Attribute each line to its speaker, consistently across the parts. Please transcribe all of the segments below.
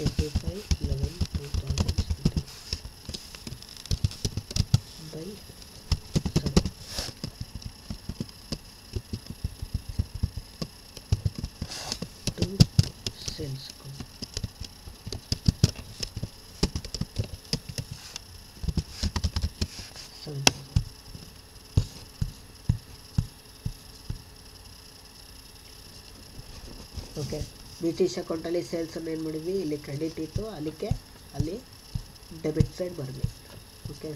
Speaker 1: 25/11/2017 by 7 to sales account. Okay, British ಅಕೌಂಟಲ್ಲಿ ಸೇಲ್ಸನ್ನು ಏನು ಮಾಡಿದ್ವಿ, ಇಲ್ಲಿ ಕ್ರೆಡಿಟ್ ಇತ್ತು, ಅದಕ್ಕೆ ಅಲ್ಲಿ ಡೆಬಿಟ್ ಸೈಡ್ ಬರಲಿ. Okay,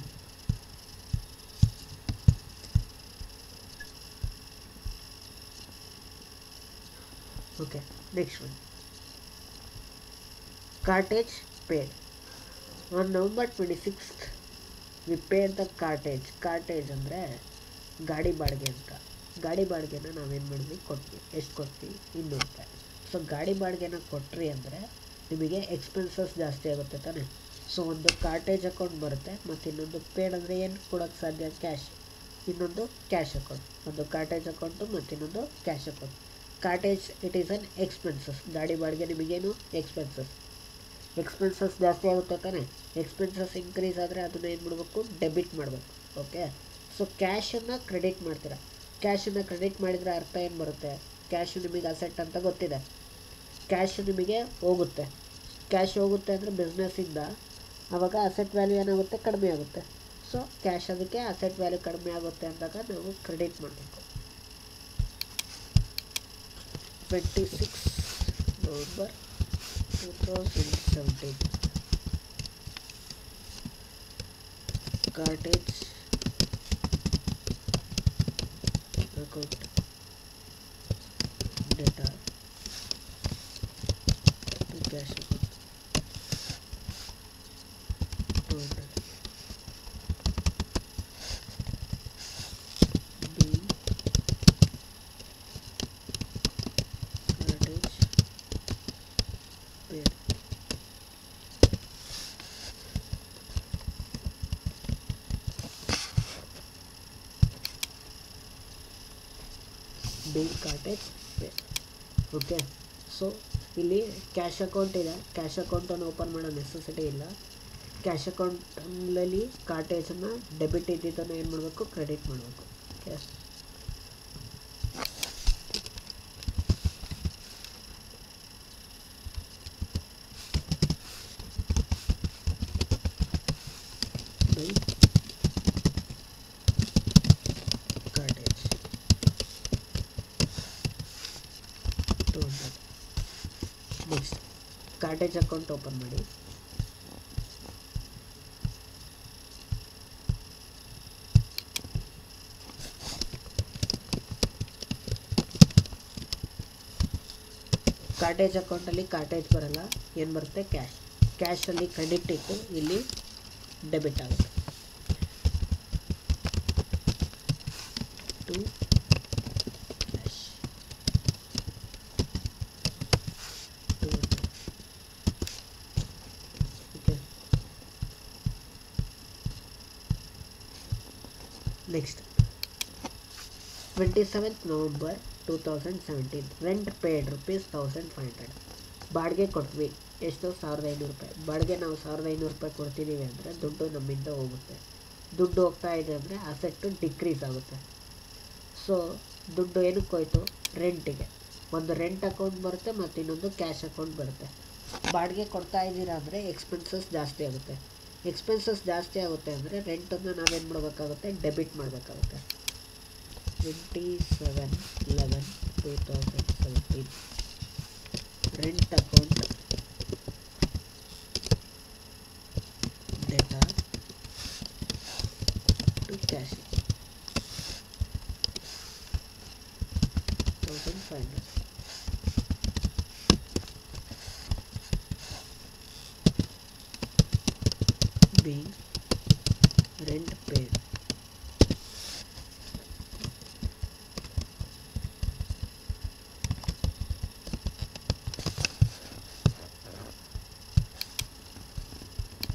Speaker 1: okay, next one ಕಾರ್ಟೇಜ್ paid on November 26th V paid the ಕಾರ್ಟೇಜ್ ಅಂದರೆ ಗಾಡಿ ಬಾಡಿಗೆ ಅಂತ. ಗಾಡಿ ಬಾಡಿಗೆನ ನಾವೇನು ಮಾಡಿದ್ವಿ, ಕೊಟ್ವಿ. ಎಷ್ಟು ಕೊಟ್ವಿ? 200 ರೂಪಾಯಿ. ಸೊ ಗಾಡಿ ಬಾಡಿಗೆನ ಕೊಟ್ರಿ ಅಂದರೆ ನಿಮಗೆ ಎಕ್ಸ್ಪೆನ್ಸಸ್ ಜಾಸ್ತಿ ಆಗುತ್ತೆ ತಾನೆ. ಸೊ ಒಂದು ಕಾರ್ಟೇಜ್ ಅಕೌಂಟ್ ಬರುತ್ತೆ, ಮತ್ತು ಇನ್ನೊಂದು ಪೇಡ್ ಅಂದರೆ ಏನು ಕೊಡೋಕ್ಕೆ ಸಾಧ್ಯ, ಕ್ಯಾಶ್. ಇನ್ನೊಂದು ಕ್ಯಾಶ್ ಅಕೌಂಟ್. ಒಂದು ಕಾರ್ಟೇಜ್ ಅಕೌಂಟು ಮತ್ತು ಇನ್ನೊಂದು cash account. ಕಾರ್ಟೇಜ್ it is an expenses. ಗಾಡಿ ಬಾಡಿಗೆ ನಿಮಗೇನು ಎಕ್ಸ್ಪೆನ್ಸಸ್ ಜಾಸ್ತಿ ಆಗುತ್ತೆ ತಾನೆ. ಎಕ್ಸ್ಪೆನ್ಸಸ್ ಇನ್ಕ್ರೀಸ್ ಆದರೆ ಅದನ್ನು ಏನು ಮಾಡಬೇಕು, ಡೆಬಿಟ್ ಮಾಡಬೇಕು. ಓಕೆ, ಸೊ ಕ್ಯಾಶನ್ನು ಕ್ರೆಡಿಟ್ ಮಾಡ್ತೀರಾ. ಕ್ಯಾಶನ್ನು ಕ್ರೆಡಿಟ್ ಮಾಡಿದರೆ ಅರ್ಥ ಏನು ಬರುತ್ತೆ, ಕ್ಯಾಶು ನಿಮಗೆ ಅಸೆಟ್ ಅಂತ ಗೊತ್ತಿದೆ. ಕ್ಯಾಶು ನಿಮಗೆ ಹೋಗುತ್ತೆ. ಕ್ಯಾಶ್ ಹೋಗುತ್ತೆ ಅಂದರೆ ಬಿಸ್ನೆಸ್ಸಿಂದ ಆವಾಗ ಅಸೆಟ್ ವ್ಯಾಲ್ಯೂ ಏನಾಗುತ್ತೆ, ಕಡಿಮೆ ಆಗುತ್ತೆ. ಸೊ ಕ್ಯಾಶ್ ಅದಕ್ಕೆ ಅಸೆಟ್ ವ್ಯಾಲ್ಯೂ ಕಡಿಮೆ ಆಗುತ್ತೆ ಅಂದಾಗ ನಾವು ಕ್ರೆಡಿಟ್ ಮಾಡಬೇಕು. 26 November 2017 ಕಾರ್ಟೇಜ್ account data to cash account 200 being cartage paid. Being cartage paid. Okay, so ಇಲ್ಲಿ ಕ್ಯಾಶ್ ಅಕೌಂಟ್ ಇದೆ. ಕ್ಯಾಶ್ ಅಕೌಂಟನ್ನು ಓಪನ್ ಮಾಡೋ ನೆಸೆಸಿಟಿ ಇಲ್ಲ. ಕ್ಯಾಶ್ ಅಕೌಂಟಲ್ಲಿ ಕಾರ್ಟೇಜನ್ನು ಡೆಬಿಟ್ ಇದ್ದಿದ್ದನ್ನು ಏನು ಮಾಡಬೇಕು, ಕ್ರೆಡಿಟ್ ಮಾಡಬೇಕು. ಓಕೆ, ಕಾರ್ಟೇಜ್ 200. ನೆಕ್ಸ್ಟ್ ಕಾರ್ಟೇಜ್ ಅಕೌಂಟ್ ಓಪನ್ ಮಾಡಿ. ಕಾರ್ಟೇಜ್ ಅಕೌಂಟಲ್ಲಿ ಕಾರ್ಟೇಜ್ ಬರಲ್ಲ, ಏನು ಬರುತ್ತೆ, ಕ್ಯಾಶ್. ಕ್ಯಾಶಲ್ಲಿ ಕ್ರೆಡಿಟ್ ಇತ್ತು, ಇಲ್ಲಿ ಡೆಬಿಟ್ ಆಗುತ್ತೆ. To cash 200. Okay, next 27th November 2017 rent paid ₹1500. ಬಾಡಿಗೆ ಕೊಟ್ವಿ. ಎಷ್ಟು? 1500 ರೂಪಾಯಿ. ಬಾಡಿಗೆ ನಾವು 1500 ರೂಪಾಯಿ ಕೊಡ್ತಿದ್ದೀವಿ ಅಂದರೆ ದುಡ್ಡು ನಮ್ಮಿಂದ ಹೋಗುತ್ತೆ. ದುಡ್ಡು ಹೋಗ್ತಾ ಇದೆ ಅಂದರೆ ಅಸೆಟ್ಟು ಡಿಕ್ರೀಸ್ ಆಗುತ್ತೆ. ಸೊ ದುಡ್ಡು ಏನಕ್ಕೆ ಹೋಯ್ತು, ರೆಂಟಿಗೆ. ಒಂದು ರೆಂಟ್ ಅಕೌಂಟ್ ಬರುತ್ತೆ ಮತ್ತು ಇನ್ನೊಂದು ಕ್ಯಾಶ್ ಅಕೌಂಟ್ ಬರುತ್ತೆ. ಬಾಡಿಗೆ ಕೊಡ್ತಾ ಇದ್ದೀರಾ ಅಂದರೆ ಎಕ್ಸ್ಪೆನ್ಸಸ್ ಜಾಸ್ತಿ ಆಗುತ್ತೆ. ಎಕ್ಸ್ಪೆನ್ಸಸ್ ಜಾಸ್ತಿ ಆಗುತ್ತೆ ಅಂದರೆ ರೆಂಟನ್ನು ನಾವೇನು ಮಾಡಬೇಕಾಗುತ್ತೆ, ಡೆಬಿಟ್ ಮಾಡಬೇಕಾಗುತ್ತೆ. 27/11/2017 rent account data to cash 1500. being rent paid.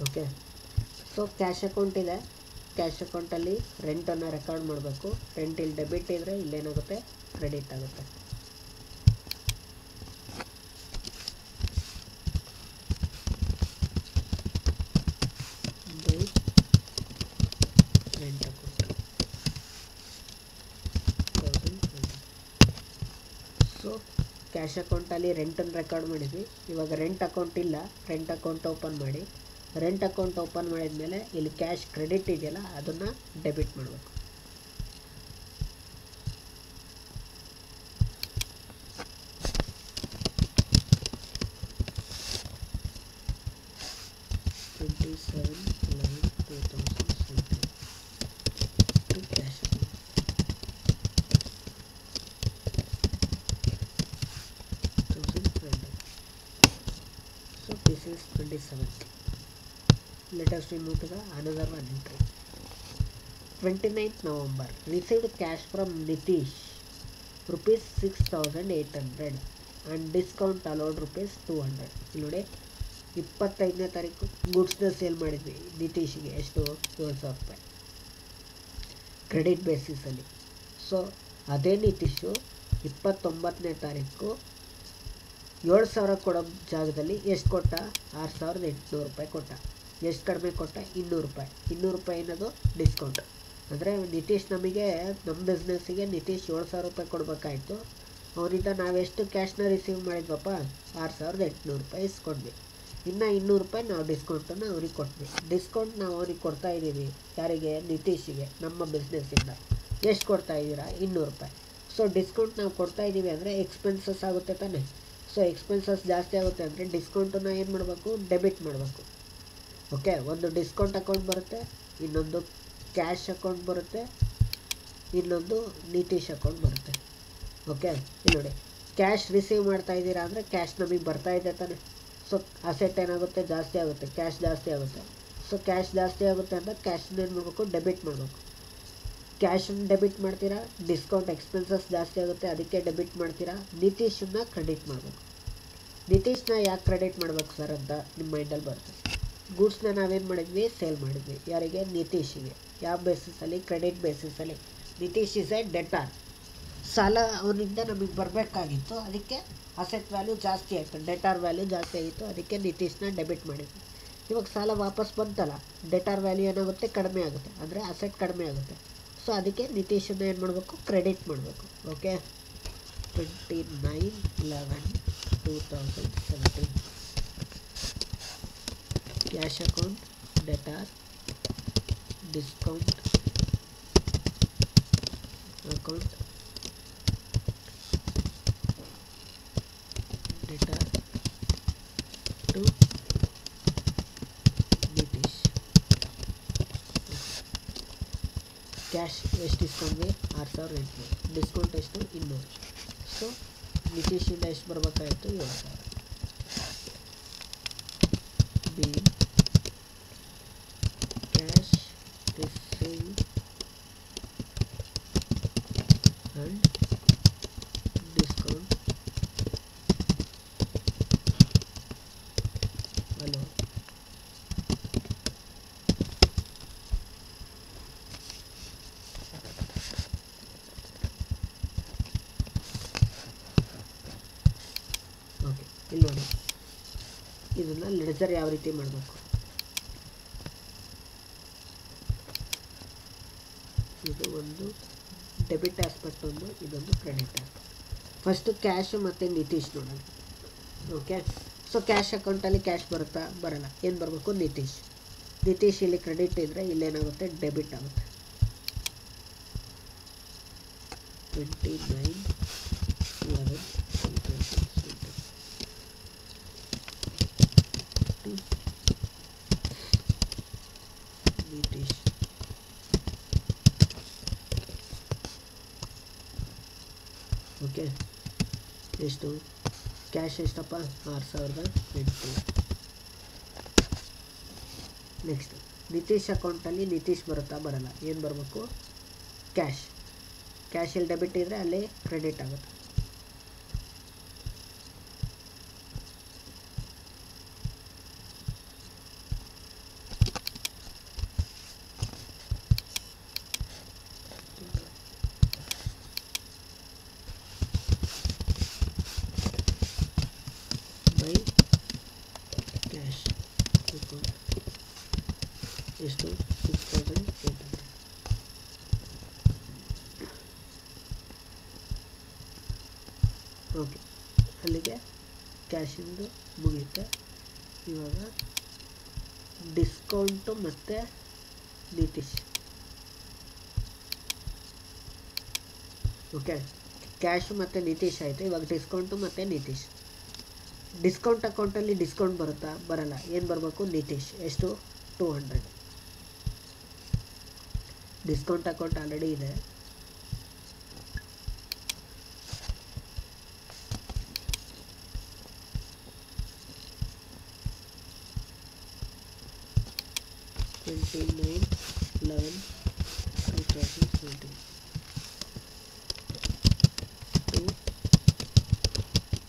Speaker 1: Okay, so cash account ಇದೆ. ಕ್ಯಾಶ್ ಅಕೌಂಟಲ್ಲಿ ರೆಂಟನ್ನು ರೆಕಾರ್ಡ್ ಮಾಡಬೇಕು. ರೆಂಟ್ ಇಲ್ಲಿ ಡೆಬಿಟ್ ಇದ್ದರೆ ಇಲ್ಲೇನಾಗುತ್ತೆ, ಕ್ರೆಡಿಟ್ ಆಗುತ್ತೆ. ಕ್ಯಾಶ್ ಅಕೌಂಟಲ್ಲಿ ರೆಂಟನ್ನು ರೆಕಾರ್ಡ್ ಮಾಡಿದ್ವಿ. ಇವಾಗ ರೆಂಟ್ ಅಕೌಂಟ್ ಇಲ್ಲ, ರೆಂಟ್ ಅಕೌಂಟ್ ಓಪನ್ ಮಾಡಿ. ರೆಂಟ್ ಅಕೌಂಟ್ ಓಪನ್ ಮಾಡಿದ್ಮೇಲೆ ಇಲ್ಲಿ ಕ್ಯಾಶ್ ಕ್ರೆಡಿಟ್ ಇದೆಯಲ್ಲ ಅದನ್ನು ಡೆಬಿಟ್ ಮಾಡಬೇಕು. This is 27th. Let us remove to the another one entry. 29th November. Received cash from Nitish rupees 6,800 and discount allowed rupees 200. ನೋಡಿ 25ನೇ ತಾರೀಕು ಗೂಡ್ಸ್ನ sale ಮಾಡಿದ್ವಿ ನಿತೀಶ್ಗೆ. ಎಷ್ಟು? 7,000 ರೂಪಾಯಿ ಕ್ರೆಡಿಟ್ ಬೇಸಿಸಲ್ಲಿ. ಸೊ ಅದೇ ನಿತೀಶು 29ನೇ ತಾರೀಕು 7,000 ಕೊಡೋ ಜಾಗದಲ್ಲಿ ಎಷ್ಟು ಕೊಟ್ಟ? 6,800 ರೂಪಾಯಿ ಕೊಟ್ಟ. ಎಷ್ಟು ಕಡಿಮೆ ಕೊಟ್ಟ? 200 ರೂಪಾಯಿ. 200 ರೂಪಾಯಿ ಅನ್ನೋದು ಡಿಸ್ಕೌಂಟ್. ಅಂದರೆ ನಿತೀಶ್ ನಮಗೆ, ನಮ್ಮ ಬಿಸ್ನೆಸ್ಸಿಗೆ ನಿತೀಶ್ 7,000 ರೂಪಾಯಿ ಕೊಡಬೇಕಾಯ್ತು. ಅವರಿಂದ ನಾವೆಷ್ಟು ಕ್ಯಾಶ್ನ ರಿಸೀವ್ ಮಾಡಿದ್ವಪ್ಪ? 6,800 ರೂಪಾಯಿ ಇಸ್ಕೊಂಡ್ವಿ. ಇನ್ನು 200 ರೂಪಾಯಿ ನಾವು ಡಿಸ್ಕೌಂಟನ್ನು ಅವ್ರಿಗೆ ಕೊಟ್ವಿ. ಡಿಸ್ಕೌಂಟ್ ನಾವು ಅವ್ರಿಗೆ ಕೊಡ್ತಾ ಇದ್ದೀವಿ. ಯಾರಿಗೆ? ನಿತೀಶಿಗೆ, ನಮ್ಮ ಬಿಸ್ನೆಸ್ಸಿಂದ. ಎಷ್ಟು ಕೊಡ್ತಾ ಇದ್ದೀರಾ? 200 ರೂಪಾಯಿ. ಸೊ ಡಿಸ್ಕೌಂಟ್ ನಾವು ಕೊಡ್ತಾ ಇದ್ದೀವಿ ಅಂದರೆ ಎಕ್ಸ್ಪೆನ್ಸಸ್ ಆಗುತ್ತೆ ತಾನೆ. ಸೊ ಎಕ್ಸ್ಪೆನ್ಸಸ್ ಜಾಸ್ತಿ ಆಗುತ್ತೆ ಅಂದರೆ ಡಿಸ್ಕೌಂಟನ್ನು ಏನು ಮಾಡಬೇಕು? ಡೆಬಿಟ್ ಮಾಡಬೇಕು. ಓಕೆ, ಒಂದು ಡಿಸ್ಕೌಂಟ್ ಅಕೌಂಟ್ ಬರುತ್ತೆ, ಇನ್ನೊಂದು ಕ್ಯಾಶ್ ಅಕೌಂಟ್ ಬರುತ್ತೆ, ಇನ್ನೊಂದು ನಿತೀಶ್ ಅಕೌಂಟ್ ಬರುತ್ತೆ. ಓಕೆ, ಇಲ್ಲಿ ನೋಡಿ, ಕ್ಯಾಶ್ ರಿಸೀವ್ ಮಾಡ್ತಾ ಇದ್ದೀರಾ ಅಂದರೆ ಕ್ಯಾಶ್ ನಮಗೆ ಬರ್ತಾ ಇದೆ ತಾನೆ. ಸೊ ಅಸೆಟ್ ಏನಾಗುತ್ತೆ? ಜಾಸ್ತಿ ಆಗುತ್ತೆ, ಕ್ಯಾಶ್ ಜಾಸ್ತಿ ಆಗುತ್ತೆ. ಸೊ ಕ್ಯಾಶ್ ಜಾಸ್ತಿ ಆಗುತ್ತೆ ಅಂದರೆ ಕ್ಯಾಶನ್ನ ಏನು ಮಾಡಬೇಕು? ಡೆಬಿಟ್ ಮಾಡಬೇಕು. ಕ್ಯಾಶನ್ನು ಡೆಬಿಟ್ ಮಾಡ್ತೀರಾ, ಡಿಸ್ಕೌಂಟ್ ಎಕ್ಸ್ಪೆನ್ಸಸ್ ಜಾಸ್ತಿ ಆಗುತ್ತೆ, ಅದಕ್ಕೆ ಡೆಬಿಟ್ ಮಾಡ್ತೀರಾ. ನಿತೀಶನ್ನ ಕ್ರೆಡಿಟ್ ಮಾಡಬೇಕು. ನಿತೀಶ್ನ ಯಾಕೆ ಕ್ರೆಡಿಟ್ ಮಾಡಬೇಕು ಸರ್ ಅಂತ ನಿಮ್ಮ ಮೈಂಡಲ್ಲಿ ಬರುತ್ತೆ. ಗೂಡ್ಸ್ನ ನಾವೇನು ಮಾಡಿದ್ವಿ? ಸೇಲ್ ಮಾಡಿದ್ವಿ. ಯಾರಿಗೆ? ನಿತೀಶಿಗೆ. ಯಾವ ಬೇಸಿಸಲ್ಲಿ? ಕ್ರೆಡಿಟ್ ಬೇಸಿಸಲ್ಲಿ. Nitish is a debtor. ಸಾಲ ಅವನಿಂದ ನಮಗೆ ಬರಬೇಕಾಗಿತ್ತು, ಅದಕ್ಕೆ ಅಸೆಟ್ ವ್ಯಾಲ್ಯೂ ಜಾಸ್ತಿ ಆಯಿತು, ಡೆಟಾರ್ ವ್ಯಾಲ್ಯೂ ಜಾಸ್ತಿ ಆಗಿತ್ತು, ಅದಕ್ಕೆ ನಿತೀಶ್ನ ಡೆಬಿಟ್ ಮಾಡಿದ್ವಿ. ಇವಾಗ ಸಾಲ ವಾಪಸ್ ಬಂತಲ್ಲ, ಡೆಟಾರ್ ವ್ಯಾಲ್ಯೂ ಏನಾಗುತ್ತೆ? ಕಡಿಮೆ ಆಗುತ್ತೆ, ಅಂದರೆ ಅಸೆಟ್ ಕಡಿಮೆ ಆಗುತ್ತೆ. ಸೊ ಅದಕ್ಕೆ ನಿತೀಶನ್ನ ಏನು ಮಾಡಬೇಕು? ಕ್ರೆಡಿಟ್ ಮಾಡಬೇಕು. Okay, 29/11/2017 cash account, debtor, discount account, debtor to Nitish. Cash ಎಷ್ಟು ಇಸ್ಕೊಂಡ್ವಿ? 6,800. ಡಿಸ್ಕೌಂಟ್ ಎಷ್ಟು? 200. ಸೊ ನಿತೀಶಿಂದ ಎಷ್ಟು ಬರಬೇಕಾಯಿತು? 7,000. Be cash receive and discount allowed. ಓಕೆ, ಇಲ್ಲಿ ನೋಡಿ, ಇದನ್ನು ಲೆಡ್ಜರ್ ಯಾವ ರೀತಿ ಮಾಡಬೇಕು? ಇದು ಒಂದು ಡೆಬಿಟ್ ಆಸ್ಪೆಕ್ಟ್, ಒಂದು ಇದೊಂದು ಕ್ರೆಡಿಟ್ ಆಸ್ಪೆಕ್ಟ್. ಫಸ್ಟು ಕ್ಯಾಶು ಮತ್ತು ನಿತೀಶ್ ನೋಡೋಣ. ಓಕೆ, ಸೊ ಕ್ಯಾಶ್ ಅಕೌಂಟಲ್ಲಿ ಕ್ಯಾಶ್ ಬರುತ್ತಾ? ಬರಲ್ಲ. ಏನು ಬರಬೇಕು? ನಿತೀಶ್. ನಿತೀಶ್ ಇಲ್ಲಿ ಕ್ರೆಡಿಟ್ ಇದ್ದರೆ ಇಲ್ಲೇನಾಗುತ್ತೆ? ಡೆಬಿಟ್ ಆಗುತ್ತೆ. 29/11/2017 ನಿತೀಶ್. ಓಕೆ, ಎಷ್ಟು? ಕ್ಯಾಶ್ ಎಷ್ಟಪ್ಪ? 6,800. ನೆಕ್ಸ್ಟ್ ನಿತೀಶ್ ಅಕೌಂಟಲ್ಲಿ ನಿತೀಶ್ ಬರುತ್ತಾ? ಬರಲ್ಲ. ಏನು ಬರಬೇಕು? ಕ್ಯಾಶ್. ಕ್ಯಾಶಲ್ಲಿ ಡೆಬಿಟ್ ಇದ್ದರೆ ಅಲ್ಲಿ ಕ್ರೆಡಿಟ್ ಆಗುತ್ತೆ. ಬೈ ಕ್ಯಾಶ್ ಅಕೌಂಟ್ ಎಷ್ಟು? 6,800. ಓಕೆ, ಇಲ್ಲಿಗೆ ಕ್ಯಾಶಿಂದು ಮುಗಿಯುತ್ತೆ. ಇವಾಗ ಡಿಸ್ಕೌಂಟು ಮತ್ತು ನಿತೀಶ್. ಓಕೆ, ಕ್ಯಾಶು ಮತ್ತು ನಿತೀಶ್ ಆಯಿತು. ಇವಾಗ ಡಿಸ್ಕೌಂಟು ಮತ್ತು ನಿತೀಶ್. ಡಿಸ್ಕೌಂಟ್ ಅಕೌಂಟಲ್ಲಿ ಡಿಸ್ಕೌಂಟ್ ಬರುತ್ತಾ? ಬರಲ್ಲ. ಏನು ಬರಬೇಕು? ನಿತೀಶ್. ಎಷ್ಟು? 200. ಡಿಸ್ಕೌಂಟ್ ಅಕೌಂಟ್ ಆಲ್ರೆಡಿ ಇದೆ. to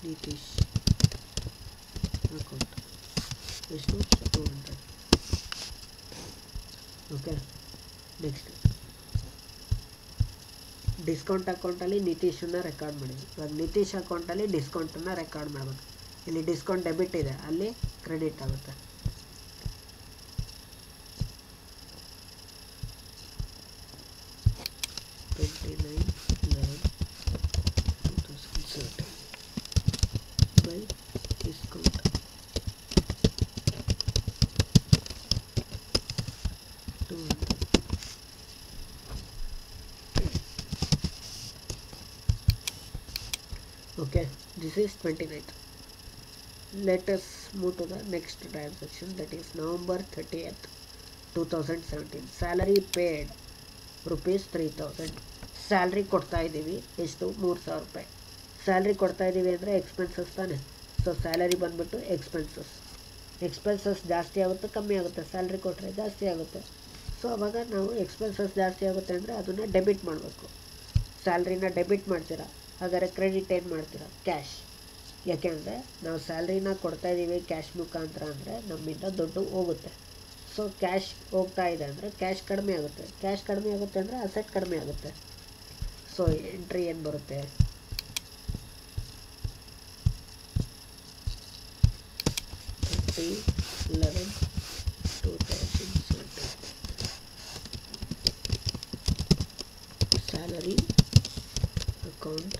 Speaker 1: ನಿತೀಶ್ ಅಕೌಂಟ್ ಎಷ್ಟು? 200. ಓಕೆ, ನೆಕ್ಸ್ಟ್ ಡಿಸ್ಕೌಂಟ್ ಅಕೌಂಟಲ್ಲಿ ನಿತೀಶನ್ನ ರೆಕಾರ್ಡ್ ಮಾಡಿದ್ವಿ. ಇವಾಗ ನಿತೀಶ್ ಅಕೌಂಟಲ್ಲಿ ಡಿಸ್ಕೌಂಟನ್ನು ರೆಕಾರ್ಡ್ ಮಾಡಬೇಕು. ಇಲ್ಲಿ ಡಿಸ್ಕೌಂಟ್ ಡೆಬಿಟ್ ಇದೆ, ಅಲ್ಲಿ ಕ್ರೆಡಿಟ್ ಆಗುತ್ತೆ. by discount okay, this is 29th. Let us move to the next transaction, that is November 30th 2017. Salary paid rupees 3000. Salary ಕೊಡ್ತಾ ಇದ್ದೀವಿ. ಎಷ್ಟು? 3000 ರೂಪಾಯಿ. ಸ್ಯಾಲ್ರಿ ಕೊಡ್ತಾ ಇದ್ದೀವಿ ಅಂದರೆ ಎಕ್ಸ್ಪೆನ್ಸಸ್ ತಾನೆ. ಸೊ ಸ್ಯಾಲರಿ ಬಂದುಬಿಟ್ಟು ಎಕ್ಸ್ಪೆನ್ಸಸ್ ಜಾಸ್ತಿ ಆಗುತ್ತೆ ಕಮ್ಮಿ ಆಗುತ್ತೆ? ಸ್ಯಾಲ್ರಿ ಕೊಟ್ಟರೆ ಜಾಸ್ತಿ ಆಗುತ್ತೆ. ಸೊ ಅವಾಗ ನಾವು ಎಕ್ಸ್ಪೆನ್ಸಸ್ ಜಾಸ್ತಿ ಆಗುತ್ತೆ ಅಂದರೆ ಅದನ್ನು ಡೆಬಿಟ್ ಮಾಡಬೇಕು. ಸ್ಯಾಲ್ರಿನ ಡೆಬಿಟ್ ಮಾಡ್ತೀರಾ, ಹಾಗಾದರೆ ಕ್ರೆಡಿಟ್ ಏನು ಮಾಡ್ತೀರಾ? ಕ್ಯಾಶ್. ಯಾಕೆಂದರೆ ನಾವು ಸ್ಯಾಲ್ರಿನ ಕೊಡ್ತಾಯಿದ್ದೀವಿ ಕ್ಯಾಶ್ ಮುಖಾಂತರ ಅಂದರೆ ನಮ್ಮಿಂದ ದುಡ್ಡು ಹೋಗುತ್ತೆ. ಸೊ ಕ್ಯಾಶ್ ಹೋಗ್ತಾ ಇದೆ ಅಂದರೆ ಕ್ಯಾಶ್ ಕಡಿಮೆ ಆಗುತ್ತೆ. ಕ್ಯಾಶ್ ಕಡಿಮೆ ಆಗುತ್ತೆ ಅಂದರೆ ಅಸೆಟ್ ಕಡಿಮೆ ಆಗುತ್ತೆ. ಸೊ ಎಂಟ್ರಿ ಏನು ಬರುತ್ತೆ? Salary account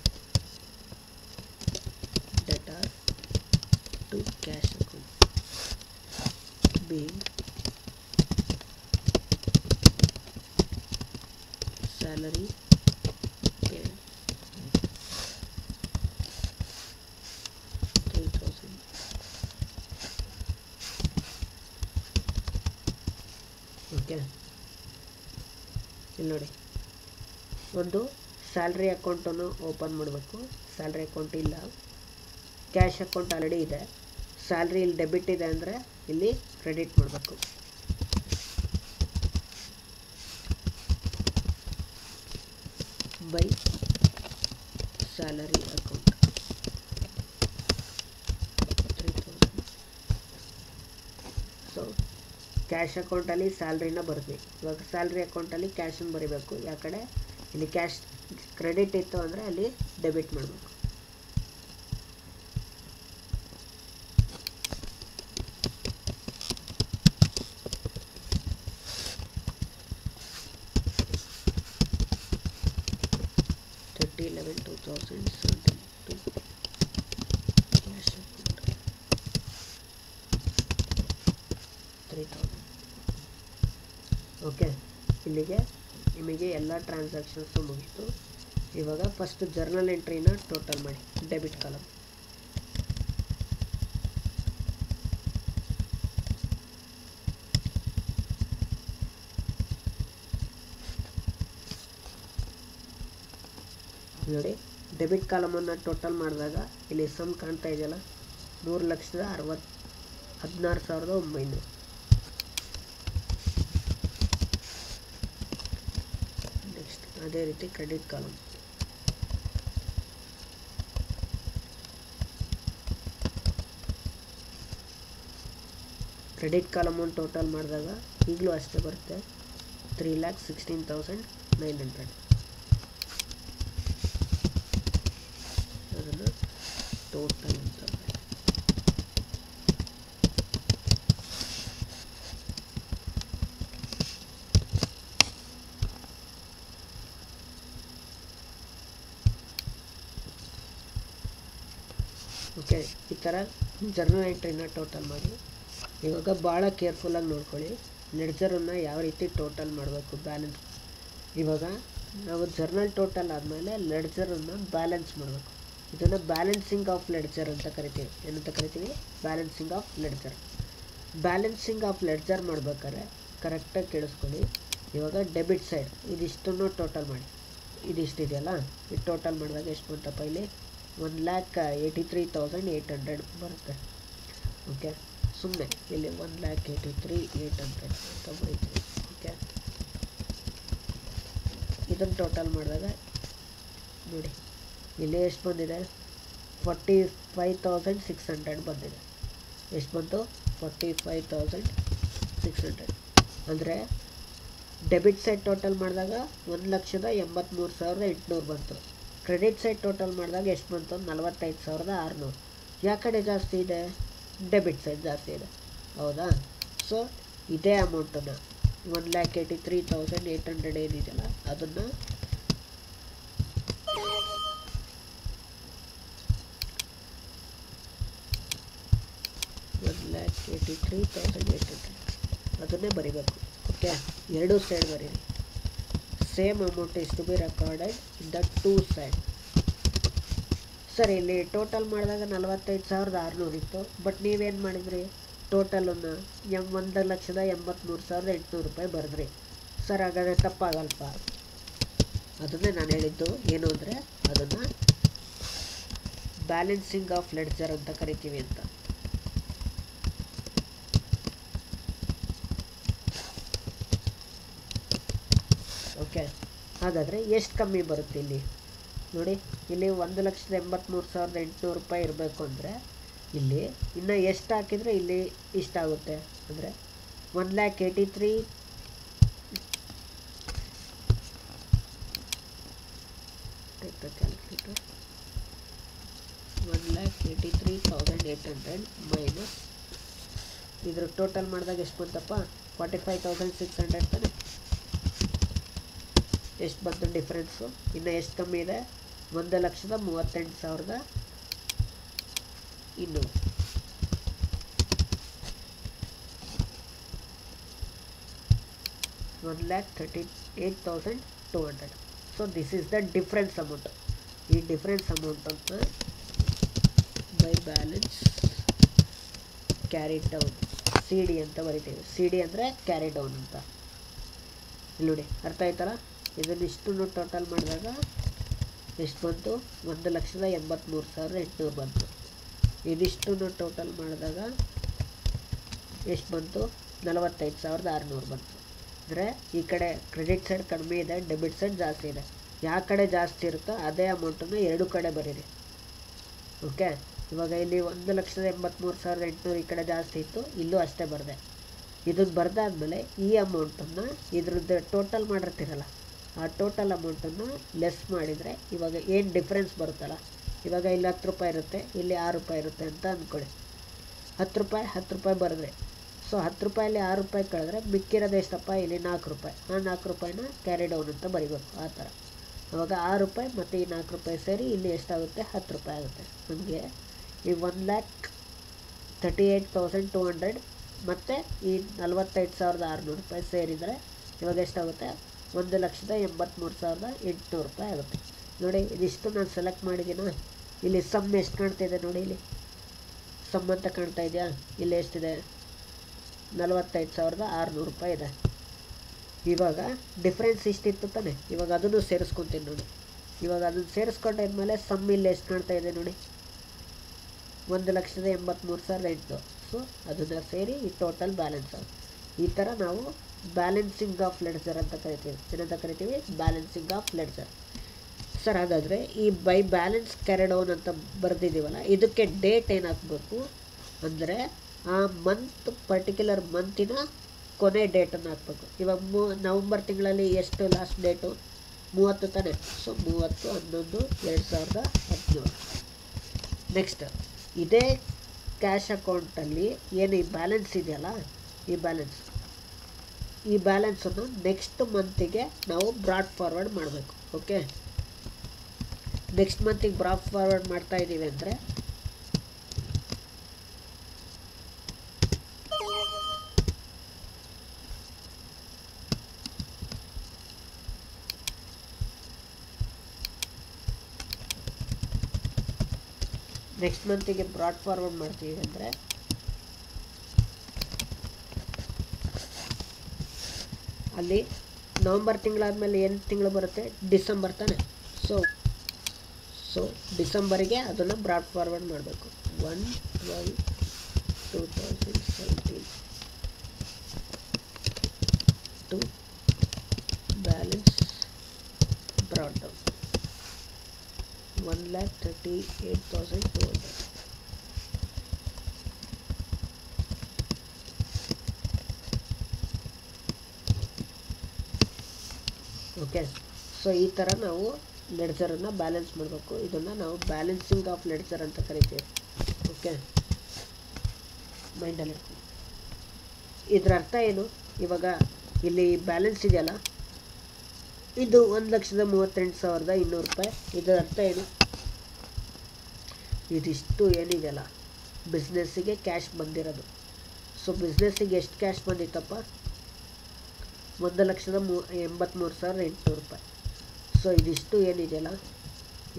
Speaker 1: data to cash account being salary paid 3000. Okay, ಇಲ್ಲಿ ನೋಡಿ, ಒಂದು ಸ್ಯಾಲ್ರಿ ಅಕೌಂಟನ್ನು ಓಪನ್ ಮಾಡಬೇಕು. ಸ್ಯಾಲ್ರಿ ಅಕೌಂಟ್ ಇಲ್ಲ, ಕ್ಯಾಶ್ ಅಕೌಂಟ್ ಆಲ್ರೆಡಿ ಇದೆ. ಸ್ಯಾಲ್ರಿ ಇಲ್ಲಿ ಡೆಬಿಟ್ ಇದೆ ಅಂದರೆ ಇಲ್ಲಿ ಕ್ರೆಡಿಟ್ ಮಾಡಬೇಕು. By salary account 3000. So cash ಅಕೌಂಟಲ್ಲಿ ಸ್ಯಾಲ್ರಿನ ಬರ್ತೀವಿ. ಇವಾಗ ಸ್ಯಾಲ್ರಿ ಅಕೌಂಟಲ್ಲಿ ಕ್ಯಾಶನ್ನು ಬರೀಬೇಕು. ಯಾಕಡೆ ಇಲ್ಲಿ ಕ್ಯಾಶ್ ಕ್ರೆಡಿಟ್ ಇತ್ತು ಅಂದರೆ ಅಲ್ಲಿ ಡೆಬಿಟ್ ಮಾಡಬೇಕು. ಓಕೆ, ಇಲ್ಲಿಗೆ ನಿಮಗೆ ಎಲ್ಲ ಟ್ರಾನ್ಸಾಕ್ಷನ್ಸು ಮುಗಿತು. ಇವಾಗ ಫಸ್ಟ್ ಜರ್ನಲ್ ಎಂಟ್ರಿನ ಟೋಟಲ್ ಮಾಡಿ, ಡೆಬಿಟ್ ಕಾಲಮ್. ನೋಡಿ, ಡೆಬಿಟ್ ಕಾಲಮನ್ನು ಟೋಟಲ್ ಮಾಡಿದಾಗ ಇಲ್ಲಿ ಸಮ್ ಕಾಣ್ತಾ ಇದೆಯಲ್ಲ, 3,16,900. ನೆಕ್ಸ್ಟ್ ಅದೇ ರೀತಿ ಕ್ರೆಡಿಟ್ ಕಾಲಮ್. ಕ್ರೆಡಿಟ್ ಕಾಲಮನ್ನು ಟೋಟಲ್ ಮಾಡಿದಾಗ ಈಗಲೂ ಅಷ್ಟೇ ಬರುತ್ತೆ, 3,16,900. ಅದನ್ನು ಟೋಟಲ್ ಅಂತ. ಓಕೆ, ಈ ಥರ ಜರ್ನಲ್ ಎಂಟ್ರಿನ ಟೋಟಲ್ ಮಾಡಿ. ಇವಾಗ ಭಾಳ ಕೇರ್ಫುಲ್ಲಾಗಿ ನೋಡ್ಕೊಳ್ಳಿ, ಲೆಡ್ಜರನ್ನು ಯಾವ ರೀತಿ ಟೋಟಲ್ ಮಾಡಬೇಕು, ಬ್ಯಾಲೆನ್ಸ್. ಇವಾಗ ನಾವು ಜರ್ನಲ್ ಟೋಟಲ್ ಆದಮೇಲೆ ಲೆಡ್ಜರನ್ನು ಬ್ಯಾಲೆನ್ಸ್ ಮಾಡಬೇಕು. ಇದನ್ನು ಬ್ಯಾಲೆನ್ಸಿಂಗ್ ಆಫ್ ಲೆಡ್ಜರ್ ಅಂತ ಕರಿತೀವಿ. ಏನಂತ ಕರಿತೀವಿ? Balancing of ledger. Balancing of ledger ಮಾಡ್ಬೇಕಾದ್ರೆ ಕರೆಕ್ಟಾಗಿ ಕೇಳಿಸ್ಕೊಳ್ಳಿ. ಇವಾಗ ಡೆಬಿಟ್ ಸೈಡ್ ಇದಿಷ್ಟನ್ನು ಟೋಟಲ್ ಮಾಡಿ. ಇದಿಷ್ಟಿದೆಯಲ್ಲ, ಇದು ಟೋಟಲ್ ಮಾಡಿದಾಗ ಎಷ್ಟು ಬಂತಪ್ಪ? ಇಲ್ಲಿ 1,83,800 ಬರುತ್ತೆ. ಓಕೆ, ಸುಮ್ಮನೆ ಇಲ್ಲಿ 1,83,800 ಅಂತ ಬರೀತೀವಿ. ಓಕೆ, ಇದನ್ನು ಟೋಟಲ್ ಮಾಡಿದಾಗ ನೋಡಿ ಇಲ್ಲಿ ಎಷ್ಟು ಬಂದಿದೆ? 45,600 ಬಂದಿದೆ. ಎಷ್ಟು ಬಂತು? 45,600. ಅಂದರೆ ಡೆಬಿಟ್ ಸೈಡ್ ಟೋಟಲ್ ಮಾಡಿದಾಗ 1,83,800 ಬಂತು. ಕ್ರೆಡಿಟ್ ಸೈಡ್ ಟೋಟಲ್ ಮಾಡಿದಾಗ ಎಷ್ಟು ಬಂತು? 45,600. ಯಾವ ಕಡೆ ಜಾಸ್ತಿ ಇದೆ? ಡೆಬಿಟ್ ಸೈಡ್ ಜಾಸ್ತಿ ಇದೆ, ಹೌದಾ? ಸೊ ಇದೇ ಅಮೌಂಟನ್ನು 1,83,800 ಏನಿದೆಯಲ್ಲ ಅದನ್ನು ಅದನ್ನೇ ಬರಿಬೇಕು. ಓಕೆ, ಎರಡೂ ಸೈಡ್ ಬರೀರಿ. Same amount is to be recorded in the two side. Sir, ಇಲ್ಲಿ ಟೋಟಲ್ ಮಾಡಿದಾಗ 45,600 ಇತ್ತು. ಬಟ್ ನೀವೇನು ಮಾಡಿದ್ರಿ? ಟೋಟಲನ್ನು 1,83,800 ರೂಪಾಯಿ ಬರೆದ್ರಿ. ಸರ್, ಹಾಗಾದರೆ ತಪ್ಪಾಗಲ್ಪ. ಅದನ್ನೇ ನಾನು ಹೇಳಿದ್ದು ಏನು ಅಂದರೆ, ಅದನ್ನು ಬ್ಯಾಲೆನ್ಸಿಂಗ್ ಆಫ್ ಲೆಡ್ಜರ್ ಅಂತ ಕರಿತೀವಿ ಅಂತ. ಓಕೆ, ಹಾಗಾದರೆ ಎಷ್ಟು ಕಮ್ಮಿ ಬರುತ್ತೆ ಇಲ್ಲಿ ನೋಡಿ. ಇಲ್ಲಿ 1,83,800 ರೂಪಾಯಿ ಇರಬೇಕು ಅಂದರೆ ಇಲ್ಲಿ ಇನ್ನು ಎಷ್ಟು ಹಾಕಿದರೆ ಇಲ್ಲಿ ಇಷ್ಟಾಗುತ್ತೆ ಅಂದರೆ 1,83,000 1,83,800 ಮೈನಸ್ ಇದ್ರ ಟೋಟಲ್ ಮಾಡಿದಾಗ ಎಷ್ಟು ಬಂತಪ್ಪ? 45,600 ತಾನೆ. ಎಷ್ಟು ಬಂತು ಡಿಫ್ರೆನ್ಸು? ಇನ್ನು ಎಷ್ಟು ಕಮ್ಮಿ ಇದೆ? 1,38,200. 1,38,200. So this is the difference amount. ಈ ಡಿಫ್ರೆನ್ಸ್ ಅಮೌಂಟ್ ಅಂತ by balance carry down CD ಅಂತ ಬರಿತೀವಿ. CD ಅಂದರೆ ಕ್ಯಾರಿ ಡೌನ್ ಅಂತ. ಇಲ್ಲಿ ನೋಡಿ, ಅರ್ಥ ಆಯ್ತಲ್ಲ? ಇದನ್ನಿಷ್ಟನ್ನು ಟೋಟಲ್ ಮಾಡಿದಾಗ ಎಷ್ಟು ಬಂತು? 1,83,800 ಬಂತು. ಇದಿಷ್ಟನ್ನು ಟೋಟಲ್ ಮಾಡಿದಾಗ ಎಷ್ಟು ಬಂತು? 45,600 ಬಂತು. ಅಂದರೆ ಈ ಕಡೆ ಕ್ರೆಡಿಟ್ ಸೈಡ್ ಕಡಿಮೆ ಇದೆ, ಡೆಬಿಟ್ ಸೈಡ್ ಜಾಸ್ತಿ ಇದೆ. ಯಾವ ಕಡೆ ಜಾಸ್ತಿ ಇರುತ್ತೋ ಅದೇ ಅಮೌಂಟನ್ನು ಎರಡು ಕಡೆ ಬರೀರಿ. ಓಕೆ, ಇವಾಗ ಇಲ್ಲಿ 1,83,800 ಈ ಕಡೆ ಜಾಸ್ತಿ ಇತ್ತು, ಇಲ್ಲೂ ಅಷ್ಟೇ ಬರೆದೆ. ಇದನ್ನು ಬರೆದಾದ್ಮೇಲೆ ಈ ಅಮೌಂಟನ್ನು ಇದ್ರದ್ದು ಟೋಟಲ್ ಮಾಡಿರ್ತೀರಲ್ಲ, ಆ ಟೋಟಲ್ ಅಮೌಂಟನ್ನು ಲೆಸ್ ಮಾಡಿದರೆ ಇವಾಗ ಏನು ಡಿಫ್ರೆನ್ಸ್ ಬರುತ್ತಲ್ಲ, ಇವಾಗ ಇಲ್ಲಿ 10 ರೂಪಾಯಿ ಇರುತ್ತೆ, ಇಲ್ಲಿ 6 ರೂಪಾಯಿ ಇರುತ್ತೆ ಅಂತ ಅಂದ್ಕೊಳ್ಳಿ. 10 ರೂಪಾಯಿ ಬರೆದ್ರೆ, ಸೊ 10 ರೂಪಾಯಲ್ಲಿ 6 ರೂಪಾಯಿ ಕಳೆದ್ರೆ ಮಿಕ್ಕಿರೋದು ಎಷ್ಟಪ್ಪ? ಇಲ್ಲಿ 4 ರೂಪಾಯಿ. ಆ 4 ರೂಪಾಯಿನ ಕ್ಯಾರಿ ಡೌನ್ ಅಂತ ಬರಿಬೇಕು. ಆ ಥರ ಅವಾಗ 6 ರೂಪಾಯಿ ಮತ್ತು ಈ 4 ರೂಪಾಯಿ ಸೇರಿ ಇಲ್ಲಿ ಎಷ್ಟಾಗುತ್ತೆ? 10 ರೂಪಾಯಿ ಆಗುತ್ತೆ. ನಮಗೆ ಈ 1,38,200 ಮತ್ತು ಈ 45,600 ರೂಪಾಯಿ ಸೇರಿದರೆ ಇವಾಗ ಎಷ್ಟಾಗುತ್ತೆ? 1,83,800 ರೂಪಾಯಿ ಆಗುತ್ತೆ. ನೋಡಿ, ಇದಿಷ್ಟು ನಾನು ಸೆಲೆಕ್ಟ್ ಮಾಡಿದ್ದೀನ. ಇಲ್ಲಿ ಸಮ್ ಎಷ್ಟು ಕಾಣ್ತಾಯಿದೆ ನೋಡಿ, ಇಲ್ಲಿ ಸಮ್ ಅಂತ ಕಾಣ್ತಾ ಇದೆಯಾ? ಇಲ್ಲಿ ಎಷ್ಟಿದೆ? 45,600 ರೂಪಾಯಿ ಇದೆ. ಇವಾಗ ಡಿಫ್ರೆನ್ಸ್ ಇಷ್ಟಿತ್ತು ತಾನೆ, ಇವಾಗ ಅದನ್ನು ಸೇರಿಸ್ಕೊತೀನಿ ನೋಡಿ. ಇವಾಗ ಅದನ್ನು ಸೇರಿಸ್ಕೊಂಡಾದ್ಮೇಲೆ ಸಮ್ ಇಲ್ಲಿ ಎಷ್ಟು ಕಾಣ್ತಾ ಇದೆ ನೋಡಿ? 1,83,800. ಸೊ ಅದನ್ನು ಸೇರಿ ಈ ಟೋಟಲ್ ಬ್ಯಾಲೆನ್ಸ್ ಆಗುತ್ತೆ. ಈ ಥರ ನಾವು ಬ್ಯಾಲೆನ್ಸಿಂಗ್ ಆಫ್ ಲೆಡ್ಜರ್ ಅಂತ ಕರಿತೀವಿ. ಏನಂತ ಕರಿತೀವಿ? Balancing of ledger. ಸರ್, ಹಾಗಾದರೆ ಈ ಬೈ ಬ್ಯಾಲೆನ್ಸ್ ಕ್ಯಾರಿ ಡೌನ್ ಅಂತ ಬರೆದಿದ್ದೀವಲ್ಲ, ಇದಕ್ಕೆ ಡೇಟ್ ಏನು ಹಾಕಬೇಕು ಅಂದರೆ ಆ ಮಂತ್, ಪರ್ಟಿಕ್ಯುಲರ್ ಮಂತಿನ ಕೊನೆ ಡೇಟನ್ನು ಹಾಕಬೇಕು. ಇವಾಗ ನವಂಬರ್ ತಿಂಗಳಲ್ಲಿ ಎಷ್ಟು ಲಾಸ್ಟ್ ಡೇಟು? 30 ತಾನೆ. ಸೊ 30/11/2017. ನೆಕ್ಸ್ಟ್ ಇದೇ ಕ್ಯಾಶ್ ಅಕೌಂಟಲ್ಲಿ ಏನು ಈ ಬ್ಯಾಲೆನ್ಸ್ ಇದೆಯಲ್ಲ, ಈ ಬ್ಯಾಲೆನ್ಸನ್ನು ನೆಕ್ಸ್ಟ್ ಮಂತಿಗೆ ನಾವು ಬ್ರಾಡ್ ಫಾರ್ವರ್ಡ್ ಮಾಡಬೇಕು. ಓಕೆ, ನೆಕ್ಸ್ಟ್ ಮಂತಿಗೆ ಬ್ರಾಡ್ ಫಾರ್ವರ್ಡ್ ಮಾಡ್ತಾ ಇದ್ದೀವಿ ಅಂದರೆ ನೆಕ್ಸ್ಟ್ ಮಂತಿಗೆ ಬ್ರಾಡ್ ಫಾರ್ವರ್ಡ್ ಮಾಡ್ತೀವಿ ಅಂದರೆ ಅಲ್ಲಿ ನವಂಬರ್ ತಿಂಗಳಾದಮೇಲೆ ಏನು ತಿಂಗಳು ಬರುತ್ತೆ, ಡಿಸೆಂಬರ್ ತಾನೆ. ಸೊ ಡಿಸೆಂಬರಿಗೆ ಅದನ್ನು ಬ್ರಾಡ್ ಫಾರ್ವರ್ಡ್ ಮಾಡಬೇಕು. 1/12/2017 to balance brought down 1,38,200. Okay. So ಈ ಥರ ನಾವು ಲೆಡ್ಜರನ್ನು ಬ್ಯಾಲೆನ್ಸ್ ಮಾಡಬೇಕು. ಇದನ್ನು ನಾವು ಬ್ಯಾಲೆನ್ಸಿಂಗ್ ಆಫ್ ಲೆಡ್ಜರ್ ಅಂತ ಕರಿತೀವಿ. ಓಕೆ, ಮೈಂಡಲ್ಲಿ ಇಟ್ಕೊಂಡು. ಇದರ ಅರ್ಥ ಏನು, ಇವಾಗ ಇಲ್ಲಿ ಬ್ಯಾಲೆನ್ಸ್ ಇದೆಯಲ್ಲ, ಇದು 1,38,200 ರೂಪಾಯಿ. ಇದರ ಅರ್ಥ ಏನು, ಇದಿಷ್ಟು ಏನಿದೆಯಲ್ಲ ಬಿಸ್ನೆಸ್ಸಿಗೆ ಕ್ಯಾಶ್ ಬಂದಿರೋದು. ಸೊ ಬಿಸ್ನೆಸ್ಸಿಗೆ ಎಷ್ಟು ಕ್ಯಾಶ್ ಬಂದಿತ್ತಪ್ಪ, 1,83,800 ರೂಪಾಯಿ. ಸೊ ಇದಿಷ್ಟು ಏನಿದೆಯಲ್ಲ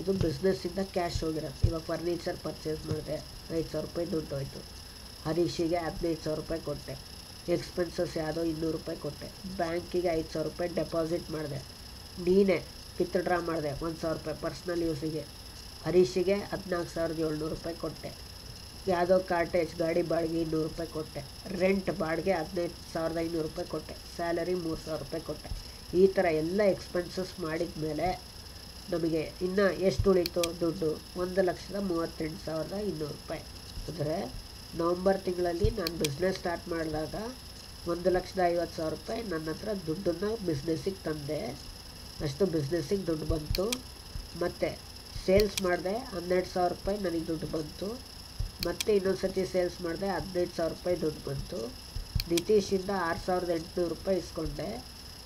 Speaker 1: ಇದು ಬಿಸ್ನೆಸ್ಸಿಂದ ಕ್ಯಾಶ್ ಹೋಗಿರೋದು. ಇವಾಗ ಫರ್ನಿಚರ್ ಪರ್ಚೇಸ್ ಮಾಡಿದೆ, 5,000 ರೂಪಾಯಿ ದುಡ್ಡು ಹೋಯಿತು. ಹರೀಶಿಗೆ 15,000 ರೂಪಾಯಿ ಕೊಟ್ಟೆ. ಎಕ್ಸ್ಪೆನ್ಸಸ್ ಯಾವುದೋ 200 ರೂಪಾಯಿ ಕೊಟ್ಟೆ. ಬ್ಯಾಂಕಿಗೆ 5,000 ರೂಪಾಯಿ ಡೆಪಾಸಿಟ್ ಮಾಡಿದೆ. ನೀನೇ ವಿತ್ಡ್ರಾ ಮಾಡಿದೆ 1,000 ರೂಪಾಯಿ ಪರ್ಸ್ನಲ್ ಯೂಸಿಗೆ. ಹರೀಶಿಗೆ 14,700 ರೂಪಾಯಿ ಕೊಟ್ಟೆ. ಯಾವುದೋ ಕಾಟೇಜ್ ಗಾಡಿ ಬಾಡಿಗೆ 200 ರೂಪಾಯಿ ಕೊಟ್ಟೆ. ರೆಂಟ್ ಬಾಡಿಗೆ 15,500 ರೂಪಾಯಿ ಕೊಟ್ಟೆ. ಸ್ಯಾಲರಿ 3,000 ರೂಪಾಯಿ ಕೊಟ್ಟೆ. ಈ ಥರ ಎಲ್ಲ ಎಕ್ಸ್ಪೆನ್ಸಸ್ ಮಾಡಿದ ಮೇಲೆ ನಮಗೆ ಇನ್ನು ಎಷ್ಟು ಉಳೀತು ದುಡ್ಡು, 1,38,200 ರೂಪಾಯಿ. ಅಂದರೆ ನವಂಬರ್ ತಿಂಗಳಲ್ಲಿ ನಾನು ಬಿಸ್ನೆಸ್ ಸ್ಟಾರ್ಟ್ ಮಾಡಿದಾಗ 1,50,000 ರೂಪಾಯಿ ನನ್ನ ಹತ್ರ ದುಡ್ಡನ್ನು ಬಿಸ್ನೆಸ್ಸಿಗೆ ತಂದೆ. ಅಷ್ಟು ಬಿಸ್ನೆಸ್ಸಿಗೆ ದುಡ್ಡು ಬಂತು. ಮತ್ತು ಸೇಲ್ಸ್ ಮಾಡಿದೆ, 12,000 ರೂಪಾಯಿ ನನಗೆ ದುಡ್ಡು ಬಂತು. ಮತ್ತು ಇನ್ನೊಂದು ಸತಿ ಸೇಲ್ಸ್ ಮಾಡಿದೆ, 15,000 ರೂಪಾಯಿ ದುಡ್ಡು ಬಂತು. ನಿತೀಶಿಂದ 6,800 ರೂಪಾಯಿ ಇಸ್ಕೊಂಡೆ.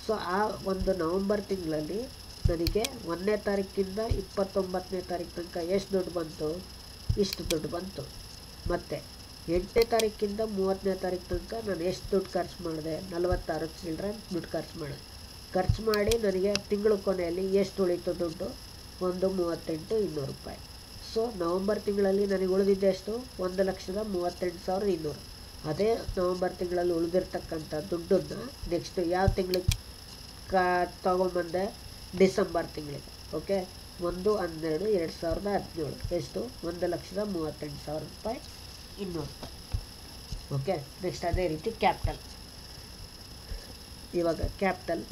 Speaker 1: ಸೊ ಆ ಒಂದು ನವಂಬರ್ ತಿಂಗಳಲ್ಲಿ ನನಗೆ 1ನೇ ತಾರೀಕಿಂದ 29ನೇ ತಾರೀಕು ತನಕ ಎಷ್ಟು ದುಡ್ಡು ಬಂತು, ಇಷ್ಟು ದುಡ್ಡು ಬಂತು. ಮತ್ತು 8ನೇ ತಾರೀಕಿಂದ 30ನೇ ತಾರೀಕು ತನಕ ನಾನು ಎಷ್ಟು ದುಡ್ಡು ಖರ್ಚು ಮಾಡಿದೆ, 46 ಚಿಲ್ಡ್ರೆ ದುಡ್ಡು ಖರ್ಚು ಮಾಡಿ ನನಗೆ ತಿಂಗಳು ಕೊನೆಯಲ್ಲಿ ಎಷ್ಟು ಉಳೀತು ದುಡ್ಡು, 1,38,200 ರೂಪಾಯಿ. ಸೊ ನವಂಬರ್ ತಿಂಗಳಲ್ಲಿ ನನಗೆ ಉಳಿದಿದ್ದೆ ಎಷ್ಟು, 1,38,200. ಅದೇ ನವಂಬರ್ ತಿಂಗಳಲ್ಲಿ ಉಳಿದಿರ್ತಕ್ಕಂಥ ದುಡ್ಡನ್ನು ನೆಕ್ಸ್ಟ್ ಯಾವ ತಿಂಗಳಿಗೆ ತೊಗೊಂಬಂದೆ, ಡಿಸೆಂಬರ್ ತಿಂಗಳಿಗೆ. ಓಕೆ, 1/12/2017 ಎಷ್ಟು, 1,38,200 ರೂಪಾಯಿ. ಓಕೆ, ನೆಕ್ಸ್ಟ್ ಅದೇ ರೀತಿ ಕ್ಯಾಪಿಟಲ್. ಇವಾಗ ಕ್ಯಾಪಿಟಲ್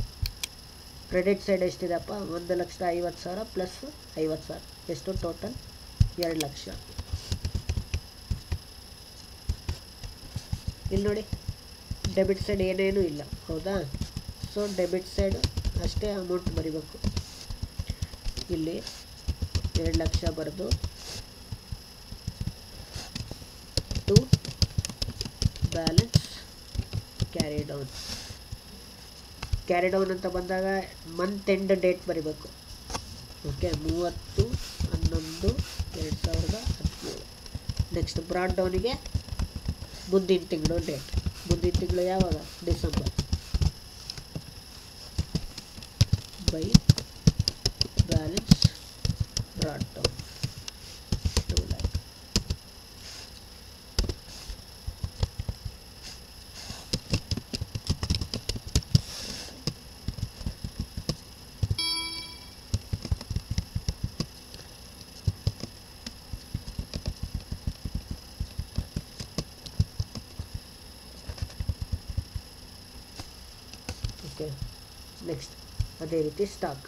Speaker 1: ಕ್ರೆಡಿಟ್ ಸೈಡ್ ಎಷ್ಟಿದೆಪ್ಪ, 1,50,000 ಪ್ಲಸ್ 50,000 ಎಷ್ಟು, ಟೋಟಲ್ 2,00,000. ಇಲ್ಲಿ ನೋಡಿ, ಡೆಬಿಟ್ ಸೈಡ್ ಏನೇನೂ ಇಲ್ಲ, ಹೌದಾ. ಸೊ ಡೆಬಿಟ್ ಸೈಡ್ ಅಷ್ಟೇ ಅಮೌಂಟ್ ಬರಿಬೇಕು. ಇಲ್ಲಿ 2,00,000 ಬರೆದು ಟು ಬ್ಯಾಲೆನ್ಸ್ ಕ್ಯಾರಿ ಡೌನ್ ಅಂತ ಬಂದಾಗ ಮಂತ್ ಎಂಡ್ ಡೇಟ್ ಬರಿಬೇಕು. ಓಕೆ, 30/11/2017. ನೆಕ್ಸ್ಟ್ ಬ್ರಾಡ್ ಡೌನಿಗೆ ಮುಂದಿನ ತಿಂಗಳು ಡೇಟ್. ಮುಂದಿನ ತಿಂಗಳು ಯಾವಾಗ, December. By balance brought down 2 lakh. Okay, next ಅದೇ ರೀತಿ ಸ್ಟಾಕ್.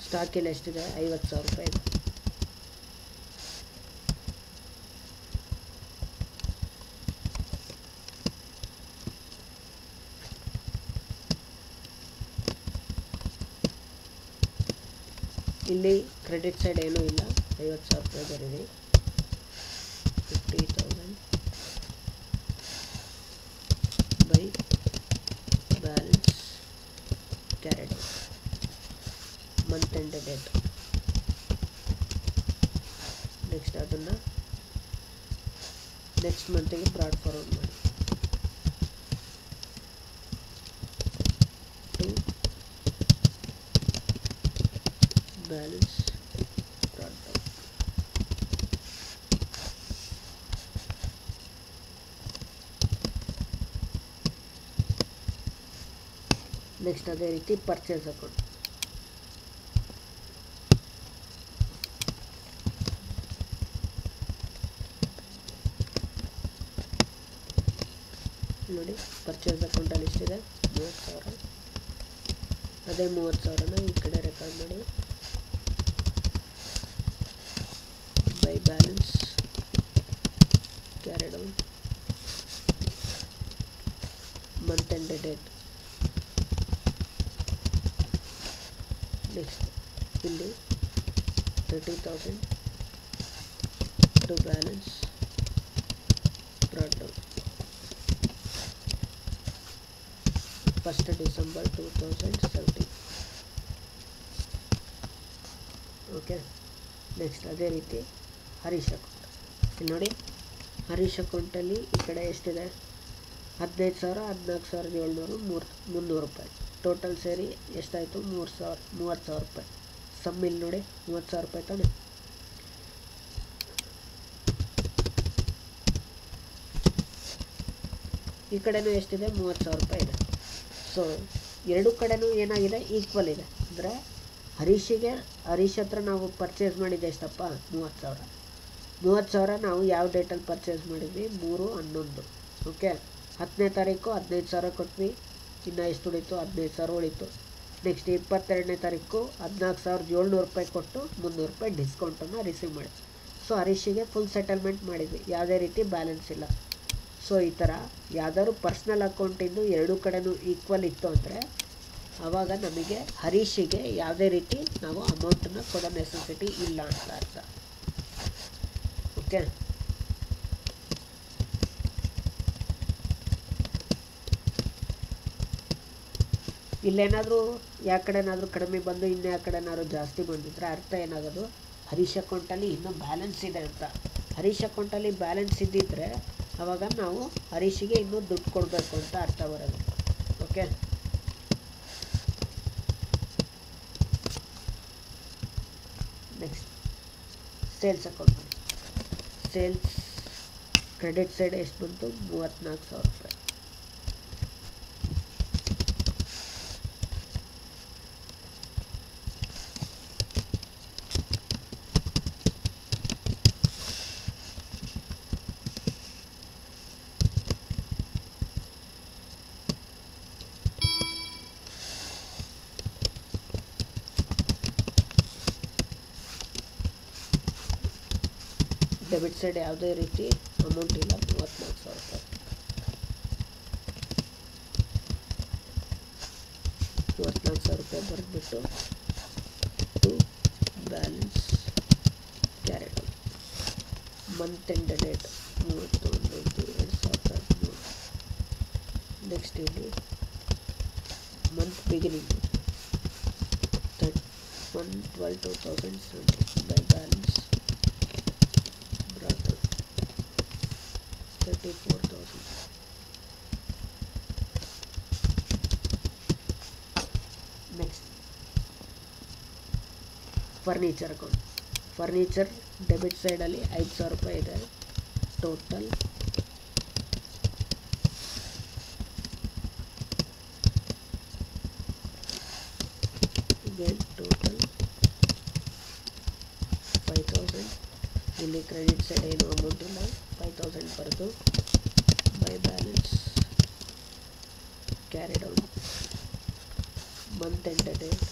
Speaker 1: ಸ್ಟಾಕಿಲ್ಲಿ ಎಷ್ಟಿದೆ, 50,000 ರೂಪಾಯಿ ಇದೆ. ಇಲ್ಲಿ ಕ್ರೆಡಿಟ್ ಸೈಡ್ ಏನೂ ಇಲ್ಲ, 50,000 ರೂಪಾಯಿ ಬರೀರಿ. 50,000 by balance carried month end date. Next ಅದನ್ನು ನೆಕ್ಸ್ಟ್ ಮಂತಿಗೆ ಬ್ರಾಡ್ ಫಾರ್ವರ್ಡ್ ಮಾಡಿ. Balance brought down. ನೆಕ್ಸ್ಟ್ ಅದೇ ರೀತಿ ಪರ್ಚೇಸ್ ಅಕೌಂಟ್. ನೋಡಿ ಪರ್ಚೇಸ್ ಅಕೌಂಟಲ್ಲಿ ಎಷ್ಟಿದೆ 30,000. ಅದೇ 30,000ನ ಈ ಕಡೆ ರೆಕಾರ್ಡ್ ಮಾಡಿ by balance carry down month end date. Next ಇಲ್ಲಿ 30,000 to balance brought down 1st December 2017. Okay. Next ಅದೇ ರೀತಿ ಹರೀಶ್ ಅಕೌಂಟ್. ಇಲ್ಲಿ ನೋಡಿ ಹರೀಶ್ ಅಕೌಂಟಲ್ಲಿ ಈ ಕಡೆ ಎಷ್ಟಿದೆ 15,000, 14,700, 300 ರೂಪಾಯಿ ಟೋಟಲ್ ಸೇರಿ ಎಷ್ಟಾಯಿತು 30,000 ರೂಪಾಯಿ. ಸಮ್ ಇಲ್ಲಿ ನೋಡಿ 30,000 ರೂಪಾಯಿ ತಾನೆ. ಈ ಕಡೆನೂ ಎಷ್ಟಿದೆ 30,000 ರೂಪಾಯಿ ಇದೆ. ಸೊ ಎರಡು ಕಡೆನೂ ಏನಾಗಿದೆ ಈಕ್ವಲ್ ಇದೆ. ಅಂದರೆ ಹರೀಶ್ ಹತ್ರ ನಾವು ಪರ್ಚೇಸ್ ಮಾಡಿದ್ದೆ ಎಷ್ಟಪ್ಪ 30,000. 30,000 ನಾವು ಯಾವ ಡೇಟಲ್ಲಿ ಪರ್ಚೇಸ್ ಮಾಡಿದ್ವಿ 3/11. ಓಕೆ. 10ನೇ ತಾರೀಕು 15,000 ಕೊಟ್ವಿ. ಇನ್ನು ಎಷ್ಟು ಉಳಿತು 15,000 ಉಳಿತು. ನೆಕ್ಸ್ಟ್ 22ನೇ ತಾರೀಕು 14,700 ರೂಪಾಯಿ ಕೊಟ್ಟು 300 ರೂಪಾಯಿ ಡಿಸ್ಕೌಂಟನ್ನು ರಿಸೀವ್ ಮಾಡಿ. ಸೊ ಹರೀಶಿಗೆ ಫುಲ್ ಸೆಟಲ್ಮೆಂಟ್ ಮಾಡಿದ್ವಿ, ಯಾವುದೇ ರೀತಿ ಬ್ಯಾಲೆನ್ಸ್ ಇಲ್ಲ. ಸೊ ಈ ಥರ ಯಾವ್ದಾದ್ರು ಪರ್ಸ್ನಲ್ ಅಕೌಂಟಿಂದು ಎರಡೂ ಕಡೆನೂ ಈಕ್ವಲ್ ಇತ್ತು ಅಂದರೆ ಆವಾಗ ನಮಗೆ ಹರೀಶಿಗೆ ಯಾವುದೇ ರೀತಿ ನಾವು ಅಮೌಂಟನ್ನು ಕೊಡೋ ನೆಸೆಸಿಟಿ ಇಲ್ಲ ಅಂತ ಅರ್ಥ. ಓಕೆ. ಇಲ್ಲೇನಾದರೂ ಯಾವ ಕಡೆನಾದರೂ ಕಡಿಮೆ ಬಂದು ಇನ್ನು ಯಾವ ಕಡೆನಾದ್ರು ಜಾಸ್ತಿ ಬಂದಿದ್ರೆ ಅರ್ಥ ಏನಾಗೋದು ಹರೀಶ್ ಅಕೌಂಟಲ್ಲಿ ಇನ್ನೂ ಬ್ಯಾಲೆನ್ಸ್ ಇದೆ ಅಂತ. ಹರೀಶ್ ಅಕೌಂಟಲ್ಲಿ ಬ್ಯಾಲೆನ್ಸ್ ಇದ್ದಿದ್ದರೆ ಆವಾಗ ನಾವು ಹರೀಶಿಗೆ ಇನ್ನೂ ದುಡ್ಡು ಕೊಡಬೇಕು ಅಂತ ಅರ್ಥ ಬರೋದು. Okay. Next sales account. Sales credit side ಎಷ್ಟು ಬಂತು 34,000 ರೂಪಾಯಿ. ಡೆಬಿಟ್ ಸೈಡ್ ಯಾವುದೇ ರೀತಿ ಅಮೌಂಟ್ ಇಲ್ಲ 34,000 ರೂಪಾಯಿ. 34,000 ರೂಪಾಯಿ ಬರೆದ್ಬಿಟ್ಟು to balance carry down month end date 30/11/2013. Next ಇಲ್ಲಿ month beginning 1/12/2017 by balance 34,000. Next furniture account. Furniture debit ಸೈಡಲ್ಲಿ 5,000 ರೂಪಾಯಿ ಇದೆ. Total total 5,000. ಇಲ್ಲಿ ಕ್ರೆಡಿಟ್ ಸೈಡ್ ಏನು ಅಮೌಂಟ್ ಇಲ್ಲ, 5,000 ಬರೆದು by balance carry down month end date.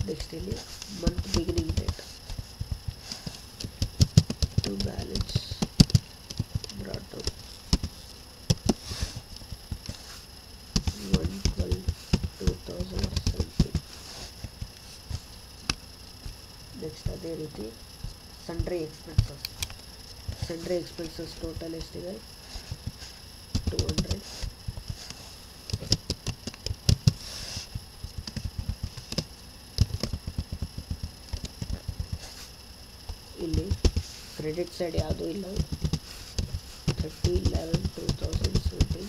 Speaker 1: Next ಇಲ್ಲಿ month beginning date to balance brought down 1/12/2017. Next ಅದೇ ರೀತಿ sundry expenses. Sundry expenses total ಎಷ್ಟಿದೆ 200. ಇಲ್ಲಿ ಕ್ರೆಡಿಟ್ ಸೈಡ್ ಯಾವುದೂ ಇಲ್ಲ. 30/11/2017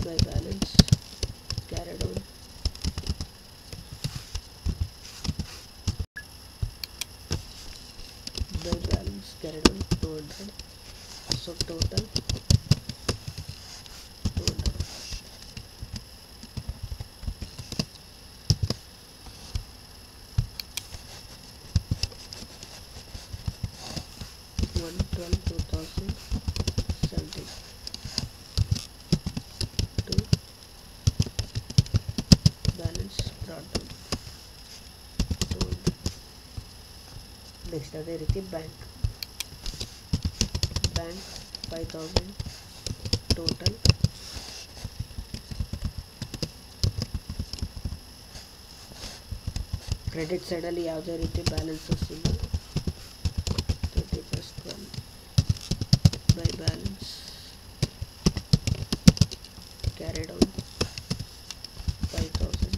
Speaker 1: by balance so total 200. to balance brought down 200. Next ಅದೇ ರೀತಿ bank 5000 total credit ಸೈಡಲ್ಲಿ ಯಾವುದೇ ರೀತಿ ಬ್ಯಾಲೆನ್ಸಸ್ ಇಲ್ಲ. 31st by balance carried on 5000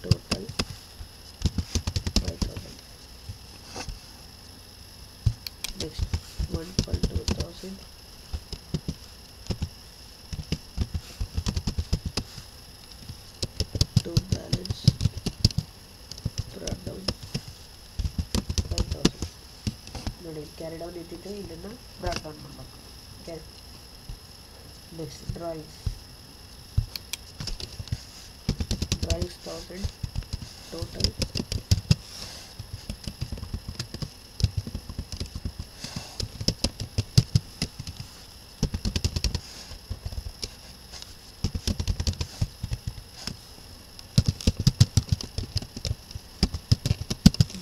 Speaker 1: total 5000. next 112,000 to balance brought down 5000. ನೋಡಿ ಕ್ಯಾರಿ ಡೌನ್ ಇದ್ದಿದ್ದು ಇದನ್ನು ಬ್ರಾಟ್ ಡೌನ್ ಮಾಡಬೇಕು. Okay next drawings 1000 total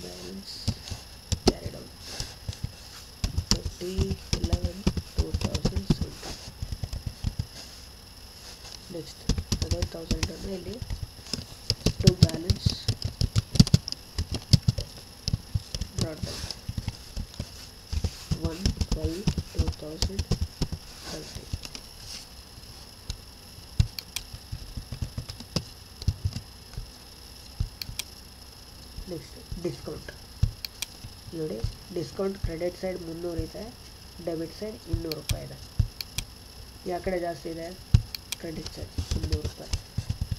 Speaker 1: balance carried on 5011 2070. Next ಅದೇ 1000 ಅನ್ನು ಇಲ್ಲಿ to balance brought down 112,2030. Next discount ನೋಡಿ, ಡಿಸ್ಕೌಂಟ್ ಕ್ರೆಡಿಟ್ ಸೈಡ್ 300 ಇದೆ, debit side 200 ರೂಪಾಯಿ ಇದೆ. ಯಾವ ಕಡೆ ಜಾಸ್ತಿ ಇದೆ? ಕ್ರೆಡಿಟ್ ಸೈಡ್ 200 ರೂಪಾಯಿ.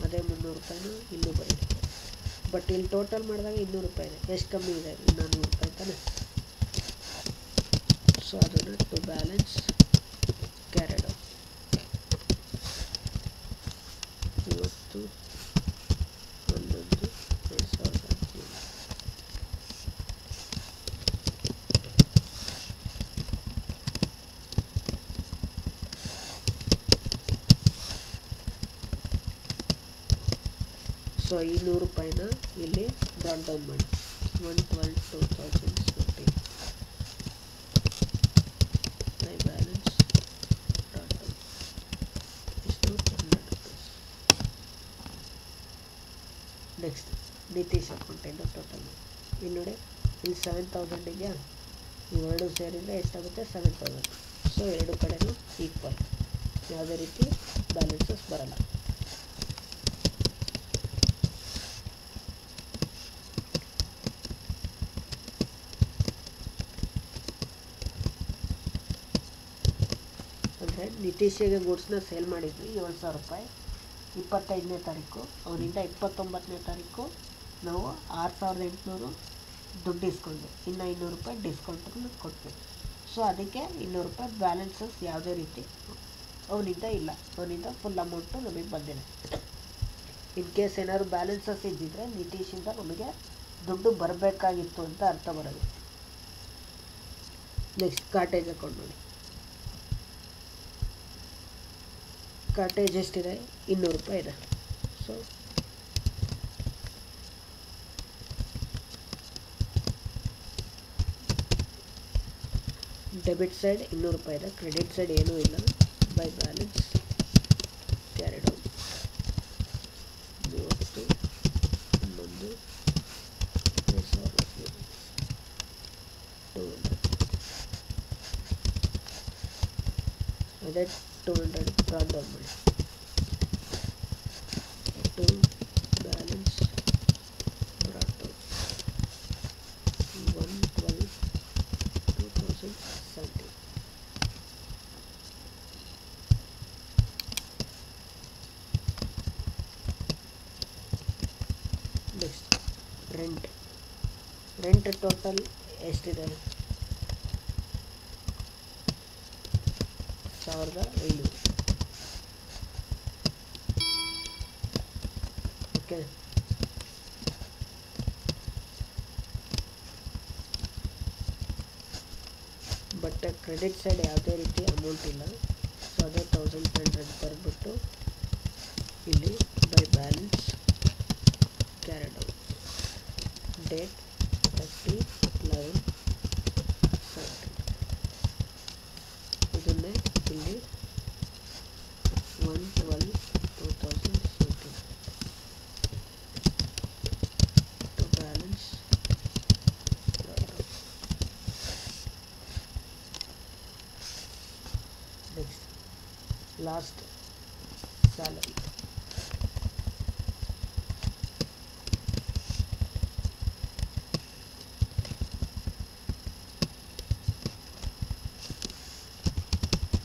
Speaker 1: ಅದೇ 300 ರೂಪಾಯಿನೂ ಇಲ್ಲೂ ಬರೀದೆ. ಬಟ್ ಇಲ್ಲಿ ಟೋಟಲ್ ಮಾಡಿದಾಗ 200 ರೂಪಾಯಿ ಇದೆ. ಎಷ್ಟು ಕಮ್ಮಿ ಇದೆ? 400 ರೂಪಾಯಿ ತಾನೆ. ಸೊ ಅದನ್ನು to balance carried out 11/11/2007. So ಈ 100 ರೂಪಾಯಿನ ಇಲ್ಲಿ ಬ್ರಾಟ್ ಡೌನ್ ಮಾಡಿ 112,2070 ಬೈ ಬ್ಯಾಲೆನ್ಸ್ ಬ್ರಾಟ್ ಡೌನ್ ಎಷ್ಟು 100 ರೂಪೀಸ್. ನೆಕ್ಸ್ಟ್ ನಿತೀಶ್ ಅಕೌಂಟಿಂದ ಟೋಟಲ್ ಇಲ್ಲಿ ನೋಡಿ, ಇಲ್ಲಿ 7000 ಇದೆಯಾ, ಇವೆರಡು ಸೇರಿದರೆ ಎಷ್ಟಾಗುತ್ತೆ? 7000. ಸೊ ಎರಡು ಕಡೆನೂ ಈಕ್ವಲ್, ಯಾವುದೇ ರೀತಿ ಬ್ಯಾಲೆನ್ಸಸ್ ಬರಲ್ಲ. ಅಂದರೆ ನಿತೀಶಿಗೆ ಗೂಡ್ಸ್ನ ಸೇಲ್ ಮಾಡಿದ್ವಿ 7,000 ರೂಪಾಯಿ 25ನೇ ತಾರೀಕು, ಅವನಿಂದ 29ನೇ ತಾರೀಕು ನಾವು 6,800 ದುಡ್ಡು ಇಸ್ಕೊಂಡು ಇನ್ನು 200 ರೂಪಾಯಿ ಡಿಸ್ಕೌಂಟನ್ನು ಕೊಟ್ವಿ. ಸೊ ಅದಕ್ಕೆ 200 ರೂಪಾಯಿ ಬ್ಯಾಲೆನ್ಸಸ್ ಯಾವುದೇ ರೀತಿ ಅವನಿಂದ ಇಲ್ಲ, ಅವನಿಂದ ಫುಲ್ ಅಮೌಂಟು ನಮಗೆ ಬಂದಿದೆ. ಇನ್ ಕೇಸ್ ಏನಾದ್ರು ಬ್ಯಾಲೆನ್ಸಸ್ ಇದ್ದಿದ್ರೆ ನಿತೀಶಿಂದ ನಮಗೆ ದುಡ್ಡು ಬರಬೇಕಾಗಿತ್ತು ಅಂತ ಅರ್ಥ ಬರೋದು. ನೆಕ್ಸ್ಟ್ ಕಾಟೇಜ್ ಅಕೌಂಟ್ ನೋಡಿ, ಕಾಟೇಜ್ ಎಷ್ಟಿದೆ? 200 ರೂಪಾಯಿ ಇದೆ. ಸೊ ಡೆಬಿಟ್ ಸೈಡ್ 200 ರೂಪಾಯಿ ಇದೆ, ಕ್ರೆಡಿಟ್ ಸೈಡ್ ಏನೂ ಇಲ್ಲ. By balance carried out 30/11/2007. ಅದೇ 200 ಬ್ರಾಟ್ ಡೌನ್ ಮಾಡಿ to balance brought down 112,2070. Next rent total ಎಷ್ಟಿದೆ? 15,500. ಓಕೆ, ಬಟ್ ಕ್ರೆಡಿಟ್ ಸೈಡ್ ಯಾವುದೇ ರೀತಿ ಅಮೌಂಟ್ ಇಲ್ಲ. ಸೊ ಅದೇ 1500 ಬರೆದ್ಬಿಟ್ಟು ಇಲ್ಲಿ by balance carried out date 30/11/17. ಇದನ್ನೇ ಇಲ್ಲಿ 1/12/2017 to balance. Next last salary.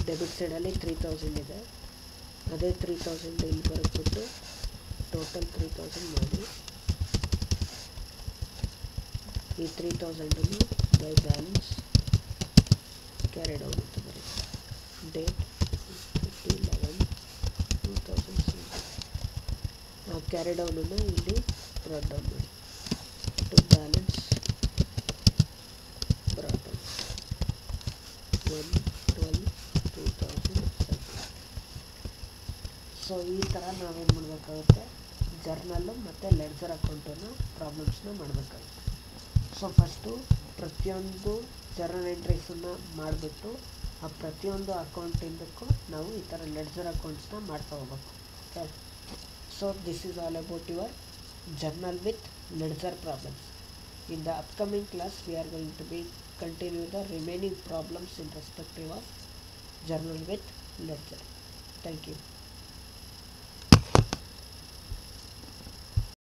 Speaker 1: Debit ಸೈಡಲ್ಲಿ 3000 ಇದೆ. ಅದೇ 3000 ಇಲ್ಲಿ ಬರೆದ್ಬಿಟ್ಟು ಟೋಟಲ್ 3000 ಮಾಡಿ ಈ 3000 ಬೈ ಬ್ಯಾಲೆನ್ಸ್ ಕ್ಯಾರಿಡ್ ಔಟ್ ಅಂತ ಬರುತ್ತೆ. ಡೇಟ್ 30/11/2017. ಆ ಕ್ಯಾರಿಡ್ ಔಟನ್ನು ಇಲ್ಲಿ ಬ್ರಾಟ್ ಡೌನ್ ಮಾಡಿ to balance brought down 1/12/2017. So ಈ ಥರ ನಾವೇನು ಮಾಡಬೇಕಾಗುತ್ತೆ, ಜರ್ನಲ್ಲು ಮತ್ತು ಲೆಡ್ಜರ್ ಅಕೌಂಟನ್ನು ಪ್ರಾಬ್ಲಮ್ಸ್ನ ಮಾಡಬೇಕಾಗುತ್ತೆ. ಸೊ ಫಸ್ಟು ಪ್ರತಿಯೊಂದು ಜರ್ನಲ್ ಎಂಟ್ರೀಸನ್ನು ಮಾಡಿಬಿಟ್ಟು ಆ ಪ್ರತಿಯೊಂದು ಅಕೌಂಟಿಂದಕ್ಕೂ ನಾವು ಈ ಥರ ಲೆಡ್ಜರ್ ಅಕೌಂಟ್ಸ್ನ ಮಾಡ್ತಾ ಹೋಗ್ಬೇಕು. Okay, so this is all about your journal with ledger problems. In the upcoming class we are going to be continue the remaining problems in respective of journal with ledger. Thank you.